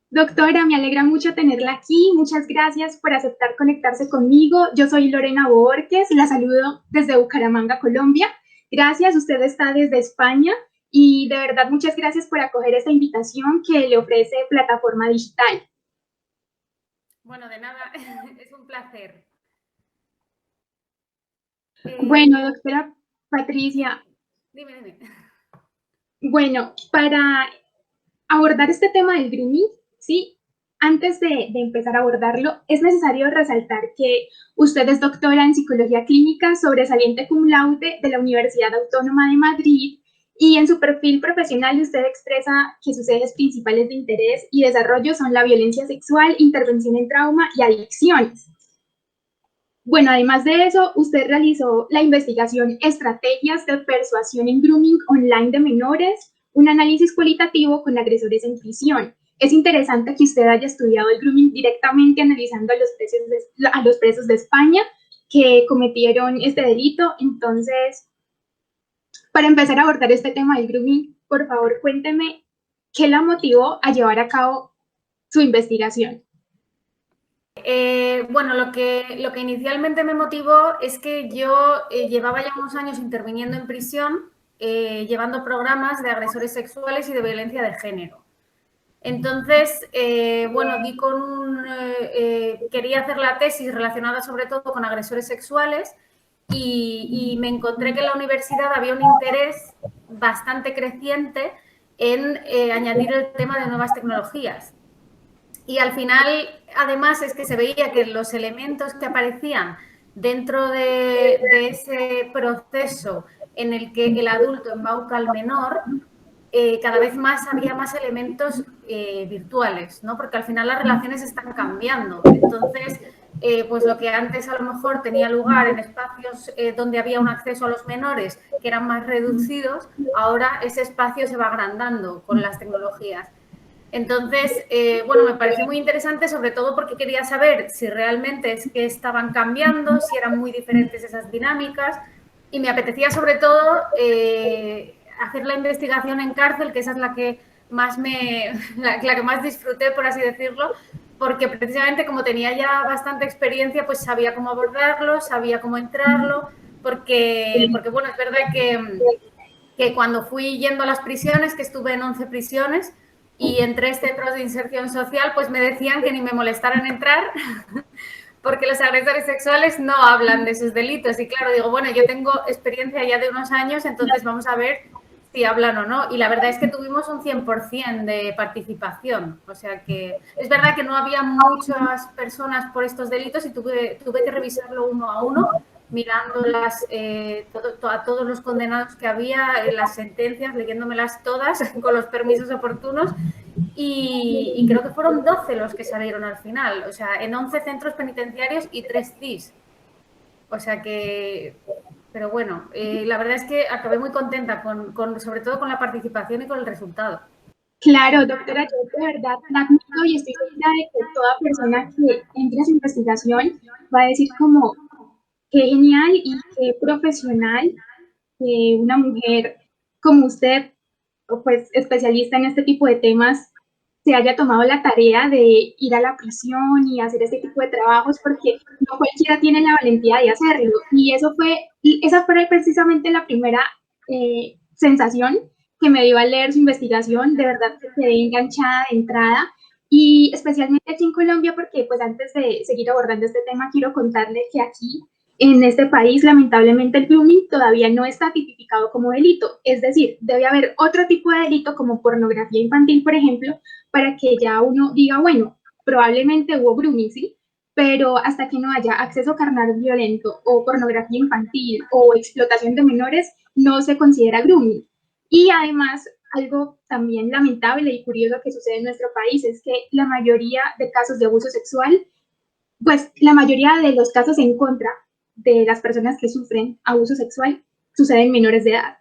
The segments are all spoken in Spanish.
Doctora, me alegra mucho tenerla aquí. Muchas gracias por aceptar conectarse conmigo. Yo soy Lorena Borges, la saludo desde Bucaramanga, Colombia. Gracias, usted está desde España y de verdad muchas gracias por acoger esta invitación que le ofrece Plataforma Digital. Bueno, de nada, es un placer. Bueno, doctora Patricia. Dime. Bueno, para abordar este tema del grooming, ¿sí? Antes de empezar a abordarlo, es necesario resaltar que usted es doctora en Psicología Clínica, sobresaliente cum laude de la Universidad Autónoma de Madrid, y en su perfil profesional usted expresa que sus ejes principales de interés y desarrollo son la violencia sexual, intervención en trauma y adicciones. Bueno, además de eso, usted realizó la investigación Estrategias de persuasión en grooming online de menores, un análisis cualitativo con agresores en prisión. Es interesante que usted haya estudiado el grooming directamente analizando a los presos de España que cometieron este delito. Entonces, para empezar a abordar este tema del grooming, por favor, cuénteme qué la motivó a llevar a cabo su investigación. Bueno, lo que inicialmente me motivó es que yo llevaba ya unos años interviniendo en prisión, llevando programas de agresores sexuales y de violencia de género. Entonces, bueno, quería hacer la tesis relacionada sobre todo con agresores sexuales y me encontré que en la universidad había un interés bastante creciente en añadir el tema de nuevas tecnologías. Y al final, además, es que se veía que los elementos que aparecían dentro de ese proceso en el que el adulto embauca al menor, cada vez más había más elementos virtuales, ¿no? Porque al final las relaciones están cambiando. Entonces, pues lo que antes a lo mejor tenía lugar en espacios donde había un acceso a los menores que eran más reducidos, ahora ese espacio se va agrandando con las tecnologías. Entonces, bueno, me pareció muy interesante, sobre todo porque quería saber si realmente es que estaban cambiando, si eran muy diferentes esas dinámicas, y me apetecía sobre todo hacer la investigación en cárcel, que esa es la que más la que más disfruté, por así decirlo, porque precisamente como tenía ya bastante experiencia, pues sabía cómo abordarlo, sabía cómo entrarlo, porque bueno, es verdad que cuando fui yendo a las prisiones, que estuve en 11 prisiones, y en 3 centros de inserción social, pues me decían que ni me molestaran entrar porque los agresores sexuales no hablan de sus delitos. Y claro, digo, bueno, yo tengo experiencia ya de unos años, entonces vamos a ver si hablan o no. Y la verdad es que tuvimos un 100% de participación. O sea que es verdad que no había muchas personas por estos delitos y tuve que revisarlo uno a uno, mirando a todos los condenados que había, las sentencias, leyéndomelas todas con los permisos oportunos. Y creo que fueron 12 los que salieron al final, o sea, en 11 centros penitenciarios y 3 CIS. O sea que, pero bueno, la verdad es que acabé muy contenta, sobre todo con la participación y con el resultado. Claro, doctora, yo de verdad la admiro y estoy segura de que toda persona que entre a su investigación va a decir como qué genial y qué profesional que una mujer como usted, pues especialista en este tipo de temas, se haya tomado la tarea de ir a la prisión y hacer este tipo de trabajos, porque no cualquiera tiene la valentía de hacerlo. Y esa fue precisamente la primera sensación que me dio al leer su investigación. De verdad que quedé enganchada de entrada. Y especialmente aquí en Colombia, porque pues antes de seguir abordando este tema, quiero contarle que aquí en este país, lamentablemente, el grooming todavía no está tipificado como delito. Es decir, debe haber otro tipo de delito como pornografía infantil, por ejemplo, para que ya uno diga, bueno, probablemente hubo grooming, ¿sí? Pero hasta que no haya acceso carnal violento o pornografía infantil o explotación de menores, no se considera grooming. Y además, algo también lamentable y curioso que sucede en nuestro país es que la mayoría de casos de abuso sexual, pues la mayoría de los casos en contra de las personas que sufren abuso sexual suceden menores de edad.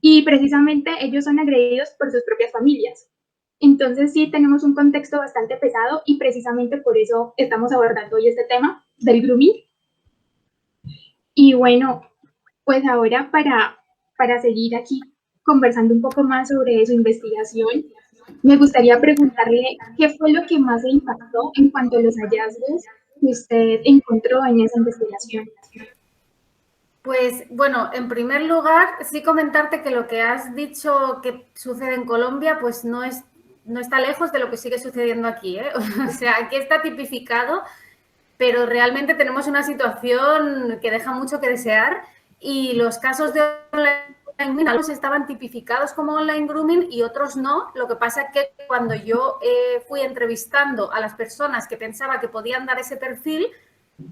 Y precisamente ellos son agredidos por sus propias familias. Entonces sí tenemos un contexto bastante pesado y precisamente por eso estamos abordando hoy este tema del grooming. Y bueno, pues ahora para seguir aquí conversando un poco más sobre su investigación, me gustaría preguntarle qué fue lo que más le impactó en cuanto a los hallazgos que usted encontró en esa investigación. Pues bueno, en primer lugar, sí comentarte que lo que has dicho que sucede en Colombia, pues no está lejos de lo que sigue sucediendo aquí, ¿eh? O sea, aquí está tipificado, pero realmente tenemos una situación que deja mucho que desear y los casos de online grooming, algunos estaban tipificados como online grooming y otros no. Lo que pasa es que cuando yo fui entrevistando a las personas que pensaba que podían dar ese perfil,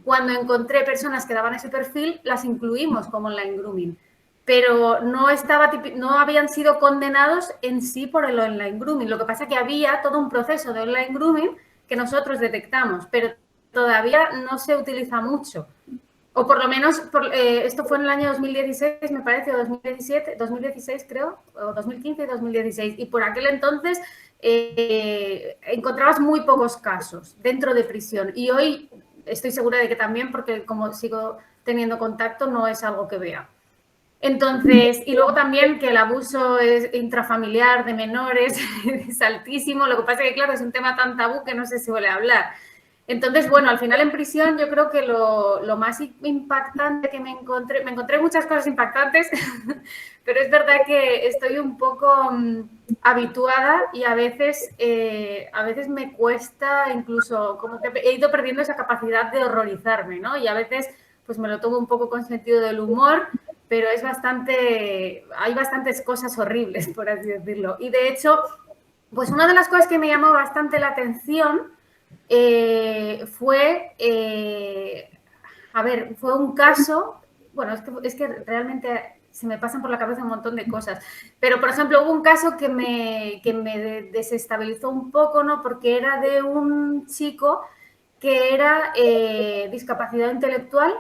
cuando encontré personas que daban ese perfil, las incluimos como online grooming. Pero no habían sido condenados en sí por el online grooming. Lo que pasa es que había todo un proceso de online grooming que nosotros detectamos, pero todavía no se utiliza mucho. O por lo menos, esto fue en el año 2016, me parece, o 2017, 2016 creo, o 2015 y 2016. Y por aquel entonces encontrabas muy pocos casos dentro de prisión. Y hoy estoy segura de que también, porque como sigo teniendo contacto, no es algo que vea. Entonces, y luego también que el abuso intrafamiliar de menores es altísimo. Lo que pasa es que, claro, es un tema tan tabú que no se suele hablar. Entonces, bueno, al final en prisión yo creo que lo más impactante que me encontré muchas cosas impactantes, pero es verdad que estoy un poco habituada y a veces me cuesta incluso, como que he ido perdiendo esa capacidad de horrorizarme, ¿no? Y a veces pues me lo tomo un poco con sentido del humor, pero hay bastantes cosas horribles, por así decirlo. Y de hecho, pues una de las cosas que me llamó bastante la atención fue un caso, bueno, es que realmente se me pasan por la cabeza un montón de cosas, pero por ejemplo hubo un caso que me desestabilizó un poco, ¿no? Porque era de un chico que era discapacidad intelectual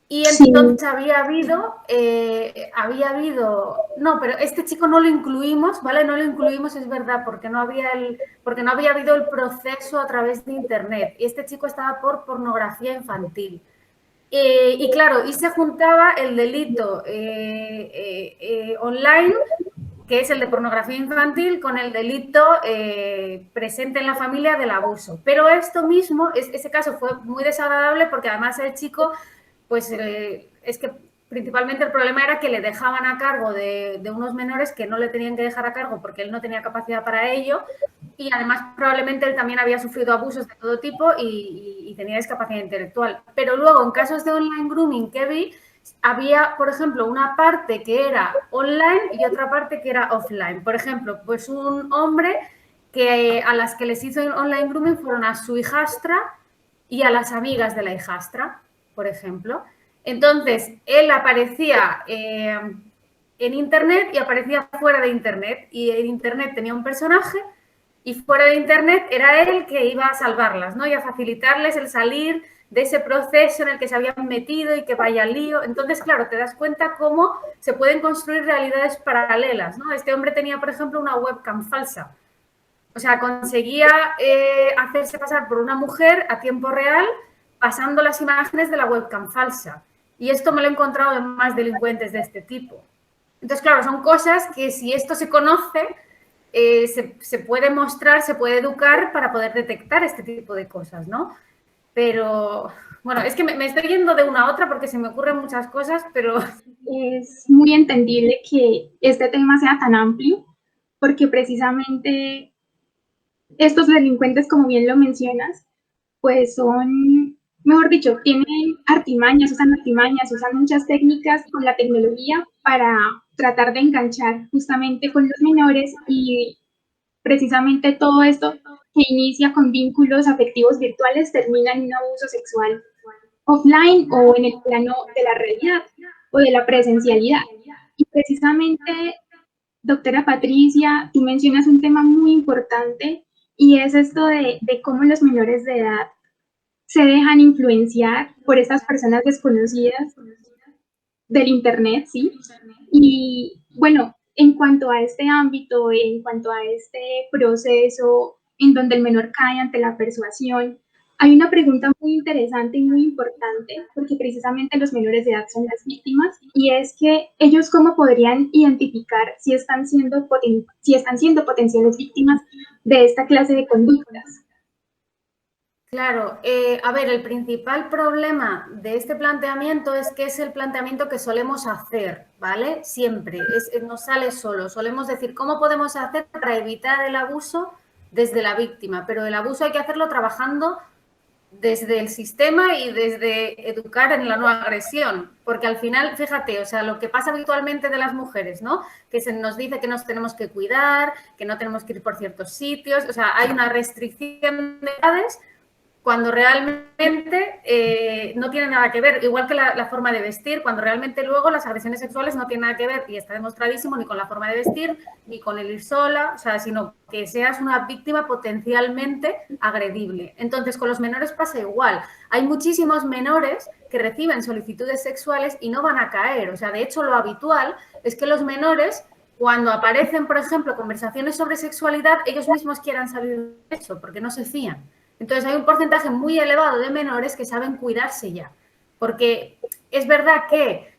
y Sí, entonces no, pero este chico no lo incluimos, ¿vale? No lo incluimos, es verdad, porque no había habido el proceso a través de Internet. Y este chico estaba por pornografía infantil. Y claro, y se juntaba el delito online, que es el de pornografía infantil, con el delito presente en la familia del abuso. Pero esto mismo, ese caso fue muy desagradable porque además el chico pues es que principalmente el problema era que le dejaban a cargo de unos menores que no le tenían que dejar a cargo porque él no tenía capacidad para ello y además probablemente él también había sufrido abusos de todo tipo y tenía discapacidad intelectual. Pero luego en casos de online grooming que vi, había, por ejemplo, una parte que era online y otra parte que era offline. Por ejemplo, pues un hombre que a las que les hizo online grooming fueron a su hijastra y a las amigas de la hijastra, por ejemplo. Entonces, él aparecía en Internet y aparecía fuera de Internet. Y en Internet tenía un personaje y fuera de Internet era él que iba a salvarlas, ¿no? Y a facilitarles el salir de ese proceso en el que se habían metido y que vaya lío. Entonces, claro, te das cuenta cómo se pueden construir realidades paralelas, ¿no? Este hombre tenía, por ejemplo, una webcam falsa. O sea, conseguía hacerse pasar por una mujer a tiempo real pasando las imágenes de la webcam falsa. Y esto me lo he encontrado en más delincuentes de este tipo. Entonces, claro, son cosas que si esto se conoce, se puede mostrar, se puede educar para poder detectar este tipo de cosas, ¿no? Pero, bueno, es que me estoy yendo de una a otra porque se me ocurren muchas cosas, pero... es muy entendible que este tema sea tan amplio, porque precisamente estos delincuentes, como bien lo mencionas, pues son, mejor dicho, tienen artimañas, usan muchas técnicas con la tecnología para tratar de enganchar justamente con los menores y precisamente todo esto que inicia con vínculos afectivos virtuales termina en un abuso sexual offline o en el plano de la realidad o de la presencialidad. Y precisamente, doctora Patricia, tú mencionas un tema muy importante y es esto de cómo los menores de edad se dejan influenciar por estas personas desconocidas del Internet, ¿sí? Y bueno, en cuanto a este ámbito, en cuanto a este proceso en donde el menor cae ante la persuasión, Hay una pregunta muy interesante y muy importante, porque precisamente los menores de edad son las víctimas, y es que ellos cómo podrían identificar si están siendo potenciales víctimas de esta clase de conductas. Claro, a ver, el principal problema de este planteamiento es que es el planteamiento que solemos hacer, ¿vale? Siempre, nos sale solo. Solemos decir, ¿cómo podemos hacer para evitar el abuso desde la víctima? Pero el abuso hay que hacerlo trabajando desde el sistema y desde educar en la no agresión, porque al final, fíjate, o sea, lo que pasa habitualmente de las mujeres, ¿no? Que se nos dice que nos tenemos que cuidar, que no tenemos que ir por ciertos sitios, o sea, hay una restricción de edades cuando realmente no tiene nada que ver, igual que la forma de vestir, cuando realmente luego las agresiones sexuales no tienen nada que ver, y está demostradísimo, ni con la forma de vestir, ni con el ir sola, o sea, sino que seas una víctima potencialmente agredible. Entonces, con los menores pasa igual. Hay muchísimos menores que reciben solicitudes sexuales y no van a caer. O sea, de hecho, lo habitual es que los menores, cuando aparecen, por ejemplo, conversaciones sobre sexualidad, ellos mismos quieran salir de eso, porque no se fían. Entonces hay un porcentaje muy elevado de menores que saben cuidarse ya, porque es verdad que,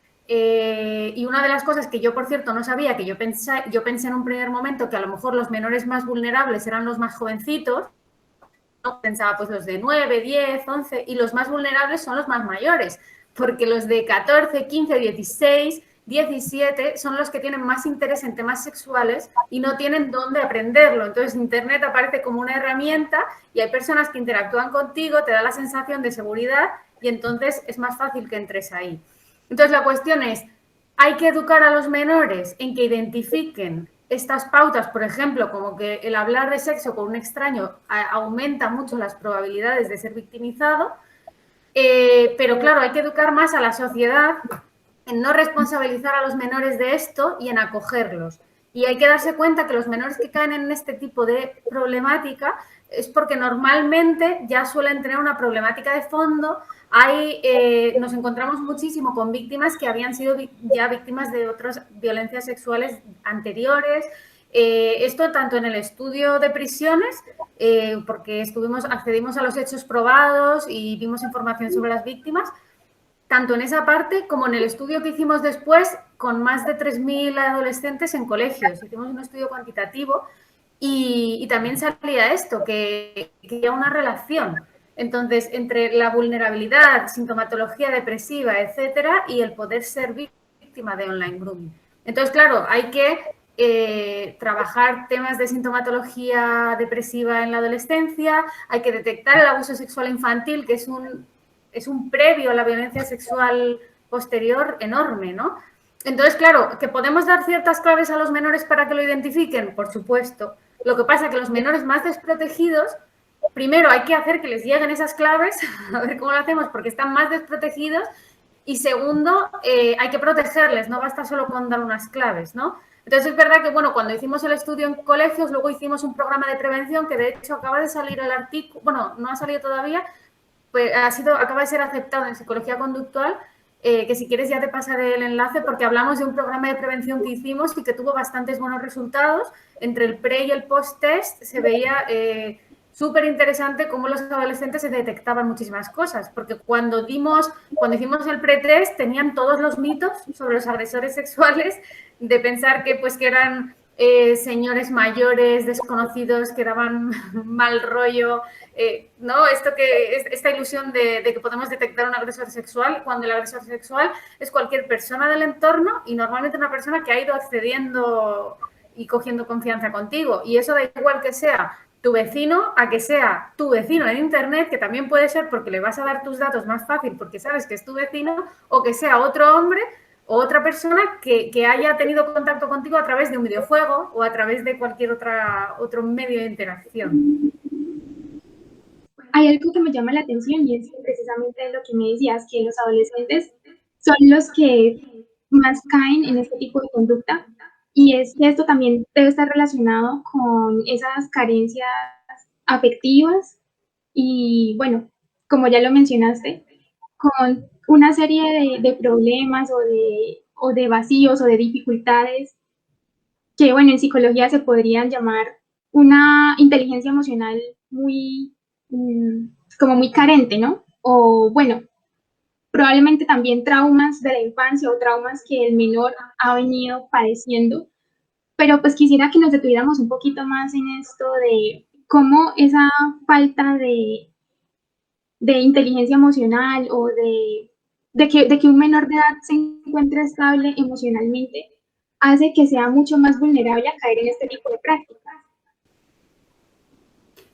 y una de las cosas que yo, por cierto, no sabía, que yo pensé en un primer momento que a lo mejor los menores más vulnerables eran los más jovencitos, ¿no? Pensaba pues los de 9, 10, 11, y los más vulnerables son los más mayores, porque los de 14, 15, 16, 17 son los que tienen más interés en temas sexuales y no tienen dónde aprenderlo. Entonces, Internet aparece como una herramienta y hay personas que interactúan contigo, te da la sensación de seguridad y entonces es más fácil que entres ahí. Entonces, la cuestión es, ¿hay que educar a los menores en que identifiquen estas pautas, por ejemplo, como que el hablar de sexo con un extraño aumenta mucho las probabilidades de ser victimizado? Pero claro, hay que educar más a la sociedad en no responsabilizar a los menores de esto y en acogerlos. Y hay que darse cuenta que los menores que caen en este tipo de problemática es porque normalmente ya suelen tener una problemática de fondo. Nos encontramos muchísimo con víctimas que habían sido ya víctimas de otras violencias sexuales anteriores. Esto tanto en el estudio de prisiones, porque accedimos a los hechos probados y vimos información sobre las víctimas, tanto en esa parte como en el estudio que hicimos después con más de 3.000 adolescentes en colegios. Hicimos un estudio cuantitativo y también salía esto, que había una relación. Entonces, entre la vulnerabilidad, sintomatología depresiva, etcétera, y el poder ser víctima de online grooming. Entonces, claro, hay que trabajar temas de sintomatología depresiva en la adolescencia, hay que detectar el abuso sexual infantil, que es un previo a la violencia sexual posterior enorme, ¿no? Entonces, claro, ¿que podemos dar ciertas claves a los menores para que lo identifiquen? Por supuesto. Lo que pasa es que los menores más desprotegidos, primero hay que hacer que les lleguen esas claves, a ver cómo lo hacemos, porque están más desprotegidos, y segundo, hay que protegerles, no basta solo con dar unas claves, ¿no? Entonces es verdad que, bueno, cuando hicimos el estudio en colegios, luego hicimos un programa de prevención que de hecho acaba de salir el artículo, bueno, no ha salido todavía, pues acaba de ser aceptado en psicología conductual, que si quieres ya te pasaré el enlace porque hablamos de un programa de prevención que hicimos y que tuvo bastantes buenos resultados. Entre el pre y el post-test se veía súper interesante cómo los adolescentes se detectaban muchísimas cosas, porque cuando hicimos el pretest tenían todos los mitos sobre los agresores sexuales, de pensar que eran señores mayores, desconocidos, que daban mal rollo, ¿no? Esta ilusión de que podemos detectar un agresor sexual, cuando el agresor sexual es cualquier persona del entorno y normalmente una persona que ha ido accediendo y cogiendo confianza contigo. Y eso da igual que sea tu vecino a que sea tu vecino en Internet, que también puede ser porque le vas a dar tus datos más fácil porque sabes que es tu vecino, o que sea otro hombre o otra persona que haya tenido contacto contigo a través de un videojuego o a través de cualquier otro medio de interacción. Hay algo que me llama la atención y es que precisamente lo que me decías, que los adolescentes son los que más caen en este tipo de conducta, y es que esto también debe estar relacionado con esas carencias afectivas y, bueno, como ya lo mencionaste, con una serie de problemas o de vacíos o de dificultades que, bueno, en psicología se podrían llamar una inteligencia emocional muy como muy carente, ¿no? O bueno, probablemente también traumas de la infancia o traumas que el menor ha venido padeciendo, pero pues quisiera que nos detuviéramos un poquito más en esto de cómo esa falta de inteligencia emocional o de que un menor de edad se encuentre estable emocionalmente hace que sea mucho más vulnerable a caer en este tipo de prácticas.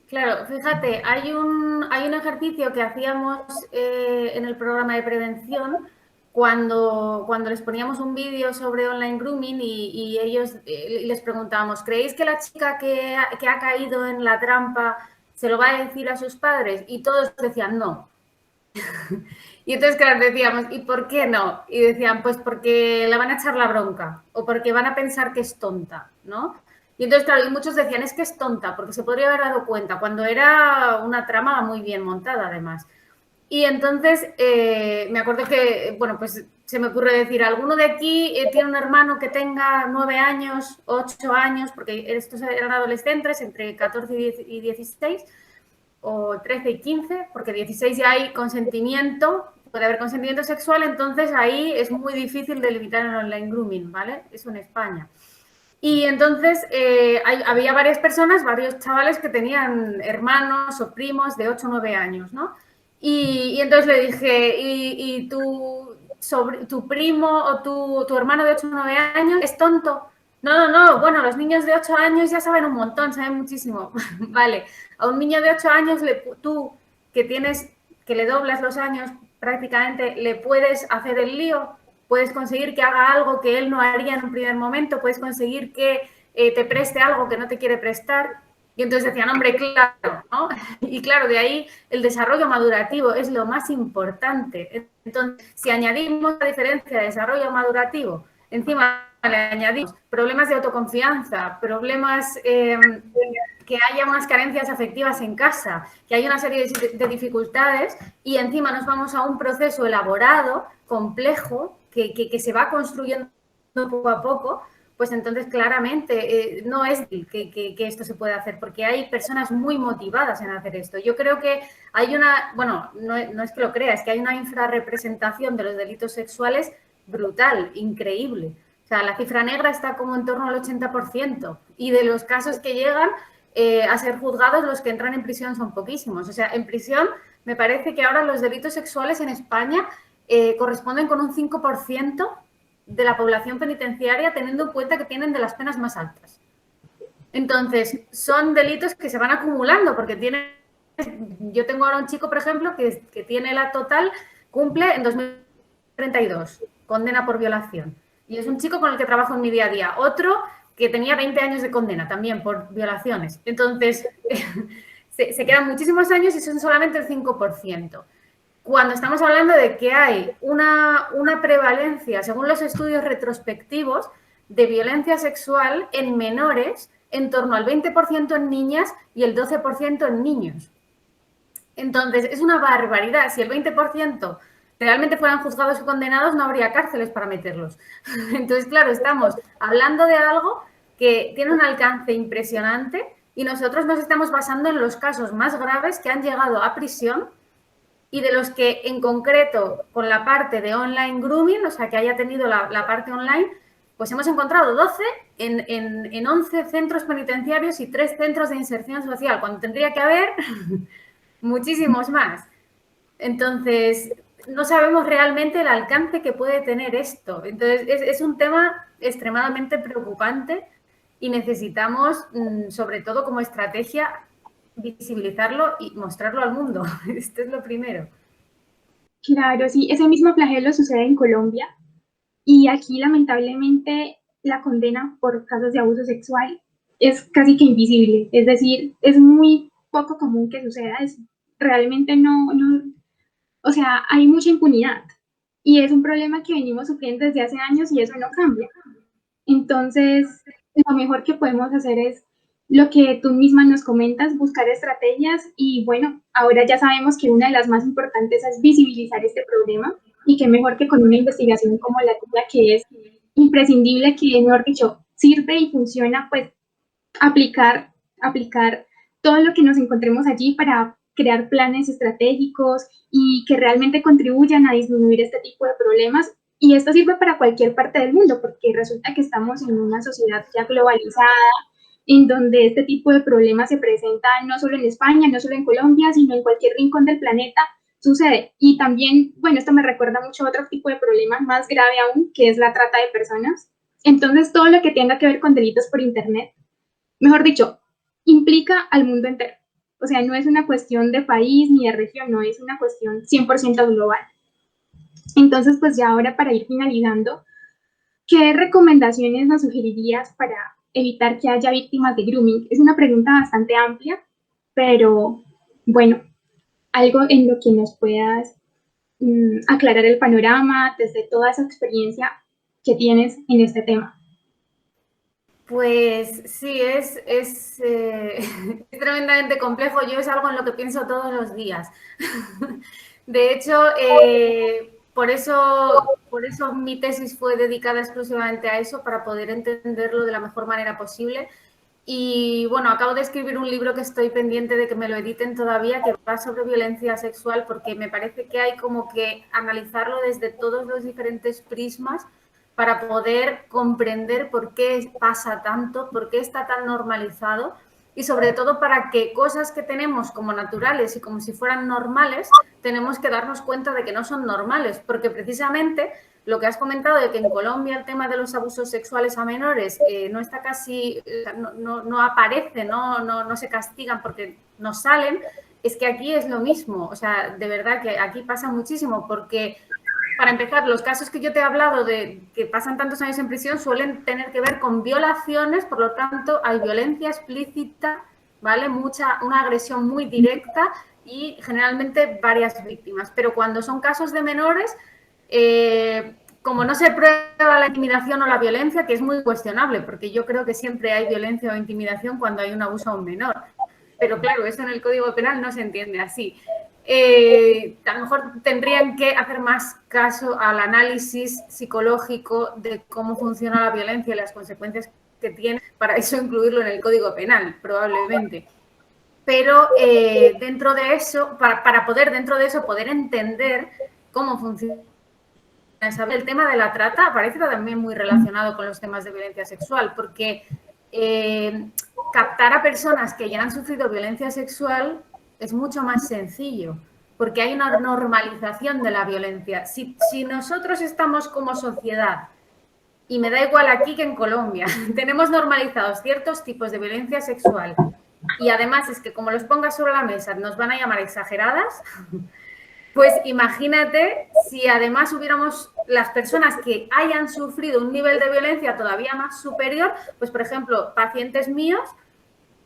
Claro, fíjate, hay un ejercicio que hacíamos en el programa de prevención cuando les poníamos un vídeo sobre online grooming y ellos les preguntábamos, ¿creéis que la chica que ha caído en la trampa se lo va a decir a sus padres? Y todos decían no. Y entonces, claro, decíamos, ¿y por qué no? Y decían, pues porque le van a echar la bronca o porque van a pensar que es tonta, ¿no? Y entonces, claro, y muchos decían, es que es tonta, porque se podría haber dado cuenta, cuando era una trama muy bien montada, además. Y entonces, me acuerdo que, bueno, pues se me ocurre decir, ¿alguno de aquí tiene un hermano que tenga 9 años, 8 años? Porque estos eran adolescentes, entre 14 y 16, o 13 y 15, porque 16 ya hay consentimiento, puede haber consentimiento sexual, entonces ahí es muy difícil delimitar el online grooming, ¿vale? Eso en España. Y entonces había varias personas, varios chavales que tenían hermanos o primos de 8 o 9 años, ¿no? Y entonces le dije, ¿y tu primo o tu hermano de 8 o 9 años es tonto? No, no, no, bueno, los niños de 8 años ya saben un montón, saben muchísimo. Vale, a un niño de 8 años, tú que le doblas los años prácticamente, le puedes hacer el lío, puedes conseguir que haga algo que él no haría en un primer momento, puedes conseguir que te preste algo que no te quiere prestar. Y entonces decían, hombre, claro, ¿no? Y claro, de ahí el desarrollo madurativo es lo más importante. Entonces, si añadimos la diferencia de desarrollo madurativo, encima le añadimos problemas de autoconfianza, problemas que haya unas carencias afectivas en casa, que hay una serie de dificultades y encima nos vamos a un proceso elaborado, complejo, que se va construyendo poco a poco, pues entonces claramente no es que esto se pueda hacer, porque hay personas muy motivadas en hacer esto. Yo creo que hay una, bueno, no es que lo crea, es que hay una infrarrepresentación de los delitos sexuales brutal, increíble. O sea, la cifra negra está como en torno al 80% y de los casos que llegan a ser juzgados, los que entran en prisión son poquísimos. O sea, en prisión me parece que ahora los delitos sexuales en España corresponden con un 5% de la población penitenciaria, teniendo en cuenta que tienen de las penas más altas. Entonces, son delitos que se van acumulando, porque yo tengo ahora un chico, por ejemplo, que tiene la total, cumple en 2032, condena por violación. Y es un chico con el que trabajo en mi día a día. Otro que tenía 20 años de condena también por violaciones. Entonces, se quedan muchísimos años y son solamente el 5%. Cuando estamos hablando de que hay una prevalencia, según los estudios retrospectivos, de violencia sexual en menores en torno al 20% en niñas y el 12% en niños. Entonces, es una barbaridad. Si el 20% realmente fueran juzgados y condenados, no habría cárceles para meterlos. Entonces, claro, estamos hablando de algo que tiene un alcance impresionante y nosotros nos estamos basando en los casos más graves que han llegado a prisión y de los que en concreto con la parte de online grooming, o sea, que haya tenido la parte online, pues hemos encontrado 12 en 11 centros penitenciarios y 3 centros de inserción social, cuando tendría que haber muchísimos más. Entonces, no sabemos realmente el alcance que puede tener esto. Entonces, es un tema extremadamente preocupante y necesitamos, sobre todo como estrategia, visibilizarlo y mostrarlo al mundo. Esto es lo primero. Claro, sí, ese mismo flagelo sucede en Colombia y aquí lamentablemente la condena por casos de abuso sexual es casi que invisible, es decir, es muy poco común que suceda, realmente no, o sea, hay mucha impunidad y es un problema que venimos sufriendo desde hace años y eso no cambia. Entonces, lo mejor que podemos hacer es lo que tú misma nos comentas, buscar estrategias y bueno, ahora ya sabemos que una de las más importantes es visibilizar este problema y que mejor que con una investigación como la tuya, que es imprescindible, que mejor dicho, sirve y funciona, pues aplicar todo lo que nos encontremos allí para crear planes estratégicos y que realmente contribuyan a disminuir este tipo de problemas. Y esto sirve para cualquier parte del mundo, porque resulta que estamos en una sociedad ya globalizada, en donde este tipo de problemas se presentan no solo en España, no solo en Colombia, sino en cualquier rincón del planeta sucede. Y también, bueno, esto me recuerda mucho a otro tipo de problema más grave aún, que es la trata de personas. Entonces, todo lo que tenga que ver con delitos por Internet, mejor dicho, implica al mundo entero. O sea, no es una cuestión de país ni de región, no, es una cuestión 100% global. Entonces, pues ya ahora para ir finalizando, ¿qué recomendaciones nos sugerirías para evitar que haya víctimas de grooming? Es una pregunta bastante amplia, pero bueno, algo en lo que nos puedas aclarar el panorama desde toda esa experiencia que tienes en este tema. Pues sí, es tremendamente complejo. Yo es algo en lo que pienso todos los días. De hecho, por eso mi tesis fue dedicada exclusivamente a eso, para poder entenderlo de la mejor manera posible. Y bueno, acabo de escribir un libro que estoy pendiente de que me lo editen todavía, que va sobre violencia sexual, porque me parece que hay como que analizarlo desde todos los diferentes prismas para poder comprender por qué pasa tanto, por qué está tan normalizado y sobre todo para que cosas que tenemos como naturales y como si fueran normales, tenemos que darnos cuenta de que no son normales, porque precisamente lo que has comentado de que en Colombia el tema de los abusos sexuales a menores no está casi, no aparece, no se castigan porque no salen, es que aquí es lo mismo. O sea, de verdad que aquí pasa muchísimo, porque para empezar, los casos que yo te he hablado de que pasan tantos años en prisión suelen tener que ver con violaciones, por lo tanto hay violencia explícita, ¿vale? Una agresión muy directa y generalmente varias víctimas. Pero cuando son casos de menores, como no se prueba la intimidación o la violencia, que es muy cuestionable, porque yo creo que siempre hay violencia o intimidación cuando hay un abuso a un menor. Pero claro, eso en el Código Penal no se entiende así. A lo mejor tendrían que hacer más caso al análisis psicológico de cómo funciona la violencia y las consecuencias que tiene, para eso incluirlo en el Código Penal, probablemente. Pero dentro de eso, para poder dentro de eso poder entender cómo funciona el tema de la trata, aparece también muy relacionado con los temas de violencia sexual, porque captar a personas que ya han sufrido violencia sexual es mucho más sencillo, porque hay una normalización de la violencia. Si nosotros estamos como sociedad, y me da igual aquí que en Colombia, tenemos normalizados ciertos tipos de violencia sexual, y además es que como los pongas sobre la mesa nos van a llamar exageradas, pues imagínate si además hubiéramos las personas que hayan sufrido un nivel de violencia todavía más superior, pues por ejemplo, pacientes míos,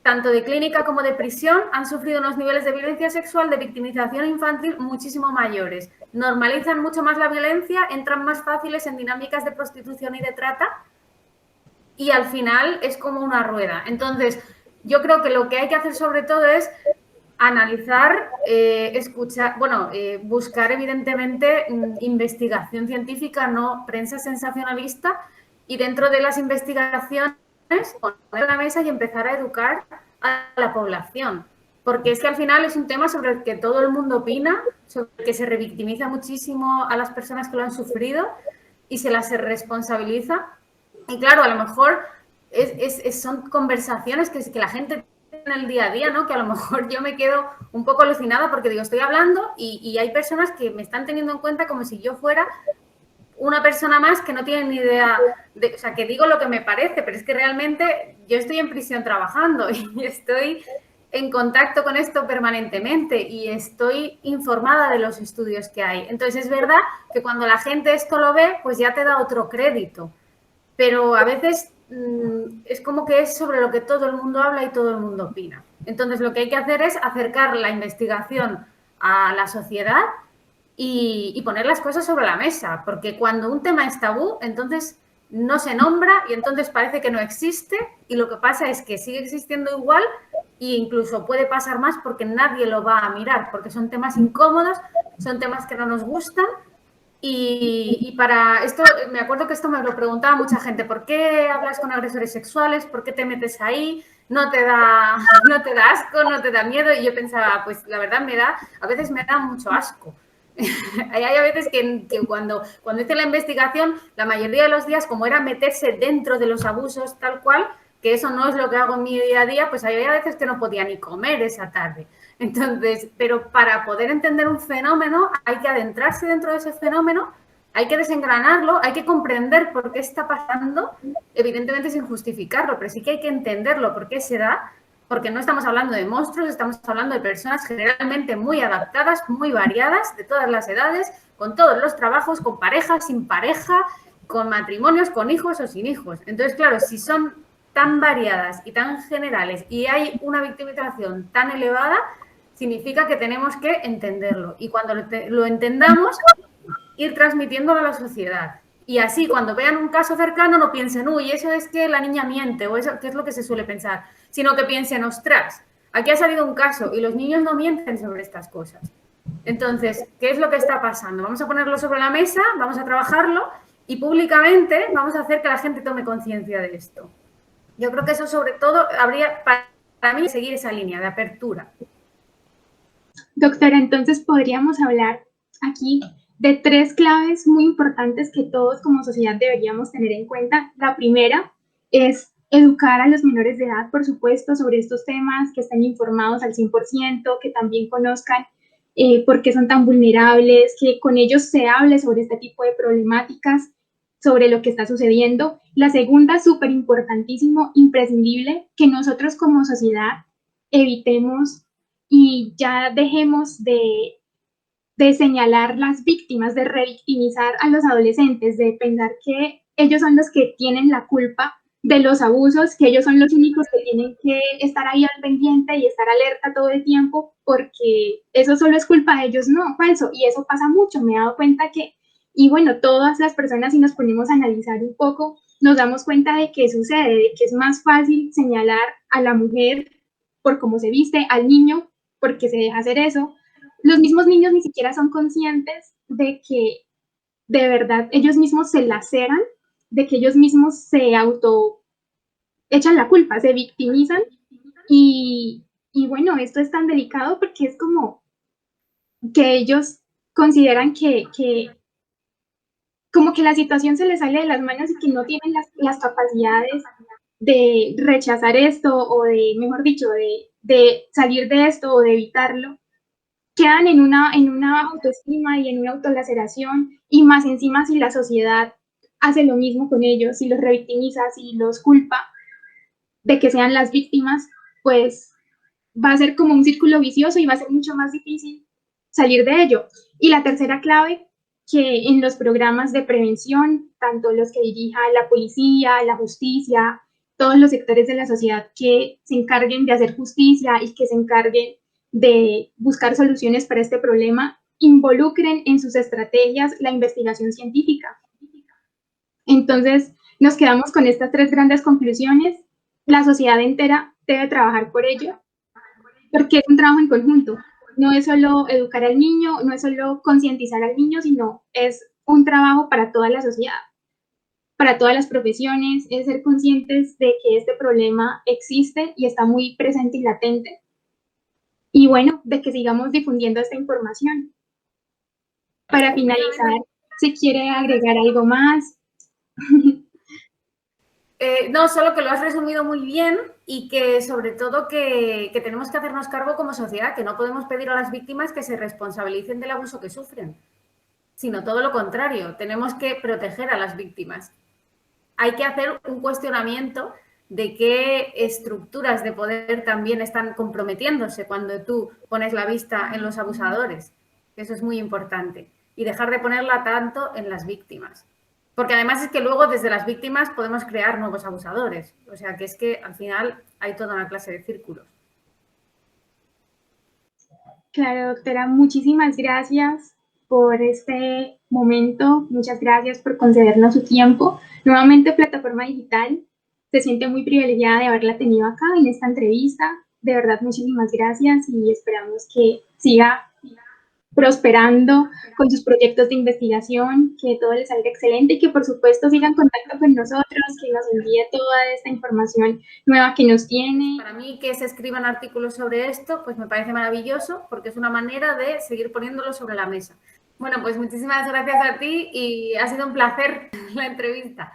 tanto de clínica como de prisión, han sufrido unos niveles de violencia sexual, de victimización infantil muchísimo mayores. Normalizan mucho más la violencia, entran más fáciles en dinámicas de prostitución y de trata y al final es como una rueda. Entonces, yo creo que lo que hay que hacer sobre todo es analizar, escuchar, buscar evidentemente investigación científica, no prensa sensacionalista, y dentro de las investigaciones poner a la mesa y empezar a educar a la población. Porque es que al final es un tema sobre el que todo el mundo opina, sobre el que se revictimiza muchísimo a las personas que lo han sufrido y se las responsabiliza. Y claro, a lo mejor son conversaciones que la gente en el día a día, ¿no? Que a lo mejor yo me quedo un poco alucinada porque digo, estoy hablando y hay personas que me están teniendo en cuenta como si yo fuera una persona más que no tiene ni idea, o sea, que digo lo que me parece, pero es que realmente yo estoy en prisión trabajando y estoy en contacto con esto permanentemente y estoy informada de los estudios que hay. Entonces es verdad que cuando la gente esto lo ve, pues ya te da otro crédito, pero a veces es como que es sobre lo que todo el mundo habla y todo el mundo opina. Entonces lo que hay que hacer es acercar la investigación a la sociedad y poner las cosas sobre la mesa, porque cuando un tema es tabú, entonces no se nombra y entonces parece que no existe, y lo que pasa es que sigue existiendo igual e incluso puede pasar más porque nadie lo va a mirar, porque son temas incómodos, son temas que no nos gustan. Y para esto, me acuerdo que esto me lo preguntaba mucha gente, ¿por qué hablas con agresores sexuales? ¿Por qué te metes ahí? no te da, no te da asco, no te da miedo. Y yo pensaba, pues la verdad a veces me da mucho asco. Hay a veces que cuando hice la investigación, la mayoría de los días, como era meterse dentro de los abusos tal cual, que eso no es lo que hago en mi día a día, pues había veces que no podía ni comer esa tarde. Entonces, pero para poder entender un fenómeno hay que adentrarse dentro de ese fenómeno, hay que desengranarlo, hay que comprender por qué está pasando, evidentemente sin justificarlo, pero sí que hay que entenderlo, por qué se da, porque no estamos hablando de monstruos, estamos hablando de personas generalmente muy adaptadas, muy variadas, de todas las edades, con todos los trabajos, con pareja, sin pareja, con matrimonios, con hijos o sin hijos. Entonces, claro, si son tan variadas y tan generales y hay una victimización tan elevada, significa que tenemos que entenderlo. Y cuando lo entendamos, ir transmitiéndolo a la sociedad. Y así, cuando vean un caso cercano, no piensen, uy, eso es que la niña miente, o eso que es lo que se suele pensar, sino que piensen, ostras, aquí ha salido un caso y los niños no mienten sobre estas cosas. Entonces, ¿qué es lo que está pasando? Vamos a ponerlo sobre la mesa, vamos a trabajarlo y públicamente vamos a hacer que la gente tome conciencia de esto. Yo creo que eso sobre todo habría para mí seguir esa línea de apertura. Doctora, entonces podríamos hablar aquí de 3 claves muy importantes que todos como sociedad deberíamos tener en cuenta. La primera es educar a los menores de edad, por supuesto, sobre estos temas, que estén informados al 100%, que también conozcan por qué son tan vulnerables, que con ellos se hable sobre este tipo de problemáticas, sobre lo que está sucediendo. La segunda, súper importantísimo, imprescindible, que nosotros como sociedad evitemos y ya dejemos de señalar las víctimas, de revictimizar a los adolescentes, de pensar que ellos son los que tienen la culpa de los abusos, que ellos son los únicos que tienen que estar ahí al pendiente y estar alerta todo el tiempo, porque eso solo es culpa de ellos, no, falso, y eso pasa mucho, me he dado cuenta que, y bueno, todas las personas, si nos ponemos a analizar un poco, nos damos cuenta de qué sucede, de que es más fácil señalar a la mujer por cómo se viste, al niño porque se deja hacer eso. Los mismos niños ni siquiera son conscientes de que de verdad ellos mismos se laceran, de que ellos mismos se auto echan la culpa, se victimizan y bueno, esto es tan delicado porque es como que ellos consideran como que la situación se les sale de las manos y que no tienen las capacidades de rechazar esto o de, mejor dicho, de salir de esto o de evitarlo, quedan en una baja autoestima y en una autolaceración, y más encima si la sociedad hace lo mismo con ellos, si los revictimiza, si los culpa de que sean las víctimas, pues va a ser como un círculo vicioso y va a ser mucho más difícil salir de ello. Y la tercera clave, que en los programas de prevención, tanto los que dirija la policía, la justicia, todos los sectores de la sociedad que se encarguen de hacer justicia y que se encarguen de buscar soluciones para este problema, involucren en sus estrategias la investigación científica. Entonces, nos quedamos con estas 3 grandes conclusiones. La sociedad entera debe trabajar por ello, porque es un trabajo en conjunto. No es solo educar al niño, no es solo concientizar al niño, sino es un trabajo para toda la sociedad, para todas las profesiones, es ser conscientes de que este problema existe y está muy presente y latente. Y bueno, de que sigamos difundiendo esta información. Para finalizar, ¿se quiere agregar algo más? No, solo que lo has resumido muy bien y que sobre todo que tenemos que hacernos cargo como sociedad, que no podemos pedir a las víctimas que se responsabilicen del abuso que sufren, sino todo lo contrario, tenemos que proteger a las víctimas. Hay que hacer un cuestionamiento de qué estructuras de poder también están comprometiéndose cuando tú pones la vista en los abusadores. Eso es muy importante. Y dejar de ponerla tanto en las víctimas. Porque además es que luego desde las víctimas podemos crear nuevos abusadores. O sea que es que al final hay toda una clase de círculos. Claro, doctora, muchísimas gracias por este momento. Muchas gracias por concedernos su tiempo. Nuevamente, Plataforma Digital se siente muy privilegiada de haberla tenido acá en esta entrevista. De verdad, muchísimas gracias y esperamos que siga prosperando con sus proyectos de investigación, que todo les salga excelente y que por supuesto sigan en contacto con nosotros, que nos envíe toda esta información nueva que nos tiene. Para mí que se escriban artículos sobre esto, pues me parece maravilloso porque es una manera de seguir poniéndolo sobre la mesa. Bueno, pues muchísimas gracias a ti y ha sido un placer la entrevista.